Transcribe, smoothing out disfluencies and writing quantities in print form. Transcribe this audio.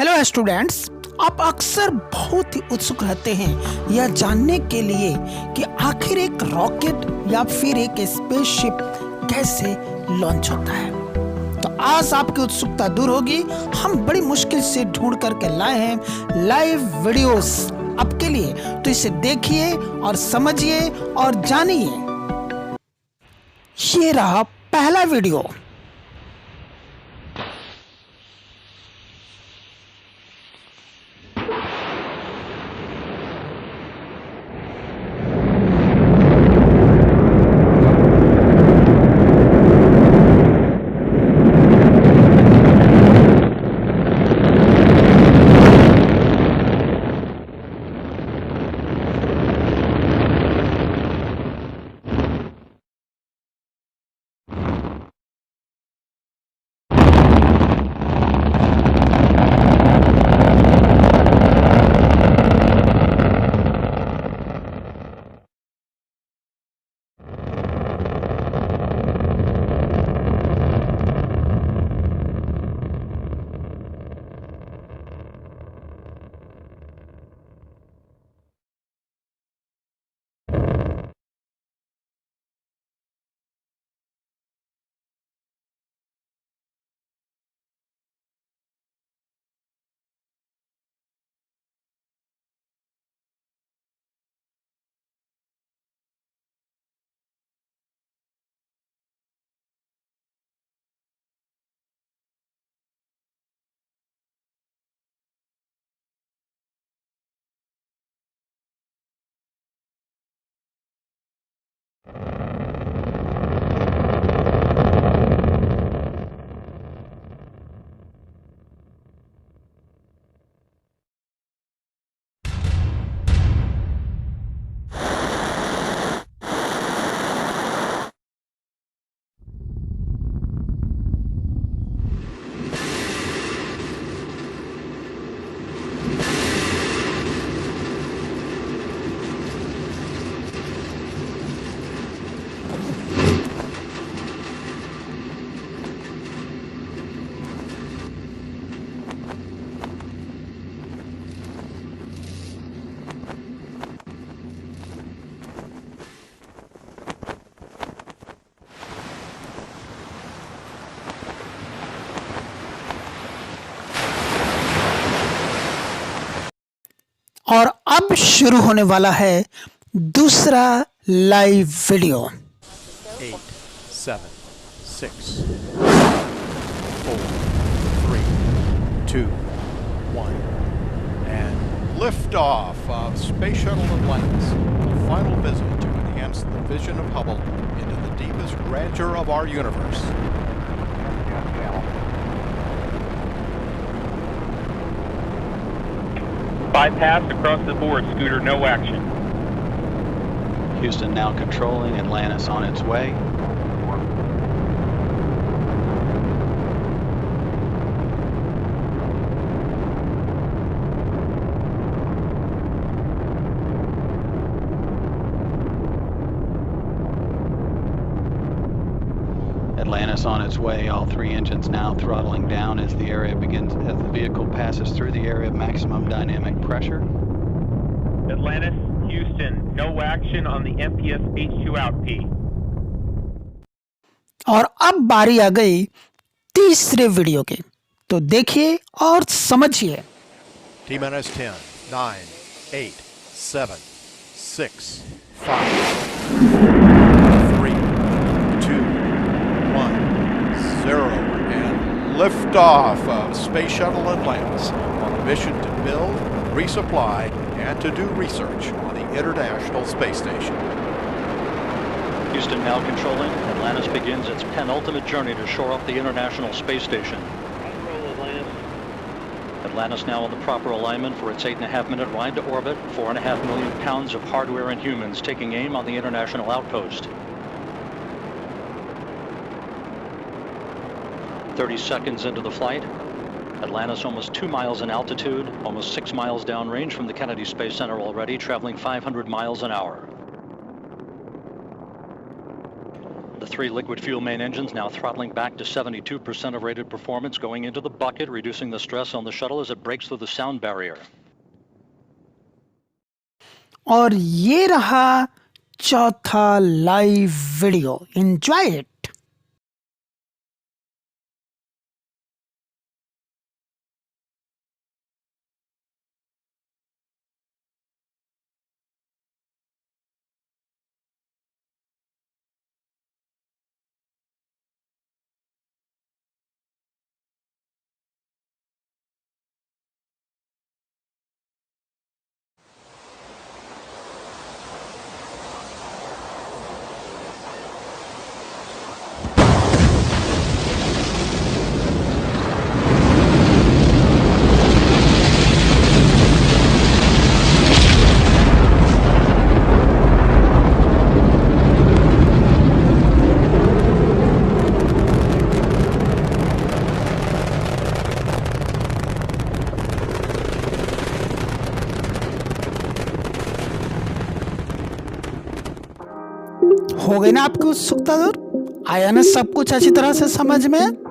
Hello students, आप अक्सर बहुत ही उत्सुक रहते हैं यह जानने के लिए कि आखिर एक रॉकेट या फिर एक स्पेसशिप कैसे लॉन्च होता है। तो आज आपकी उत्सुकता दूर होगी। हम बड़ी मुश्किल से ढूंढ करके लाए हैं लाइव वीडियोस आपके लिए, तो इसे देखिए और समझिए और जानिए। ये रहा पहला वीडियो। और अब शुरू होने वाला है दूसरा live video. 8, 7, 6, 4, 3, 2, 1, and liftoff of Space Shuttle Atlantis, a final visit to enhance the vision of Hubble into the deepest grandeur of our universe. Bypass across the board, Scooter, no action. Houston now controlling, Atlantis on its way. Atlantis on its way, all three engines now throttling down as the vehicle passes through the area of maximum dynamic pressure. Atlantis, Houston, no action on the MPS H2 out P. और अब बारी आ गई तीसरे video की, तो देखिए और समझिए। T-10, 9, 8, 7, 6, 5, 3, 2, 1, 0, and liftoff of Space Shuttle Atlantis on a mission to build, resupply, and to do research on the International Space Station. Houston now controlling, Atlantis begins its penultimate journey to shore up the International Space Station. Atlantis now in the proper alignment for its 8.5-minute ride to orbit, 4.5 million pounds of hardware and humans taking aim on the International Outpost. 30 seconds into the flight, Atlantis almost 2 miles in altitude, almost 6 miles downrange from the Kennedy Space Center already, traveling 500 miles an hour. The 3 liquid fuel main engines now throttling back to 72% of rated performance, going into the bucket, reducing the stress on the shuttle as it breaks through the sound barrier. और ये रहा चौथा live video. Enjoy it. हो गई ना आपकी उत्सुकता दूर? आया ना सब कुछ अच्छी तरह से समझ में?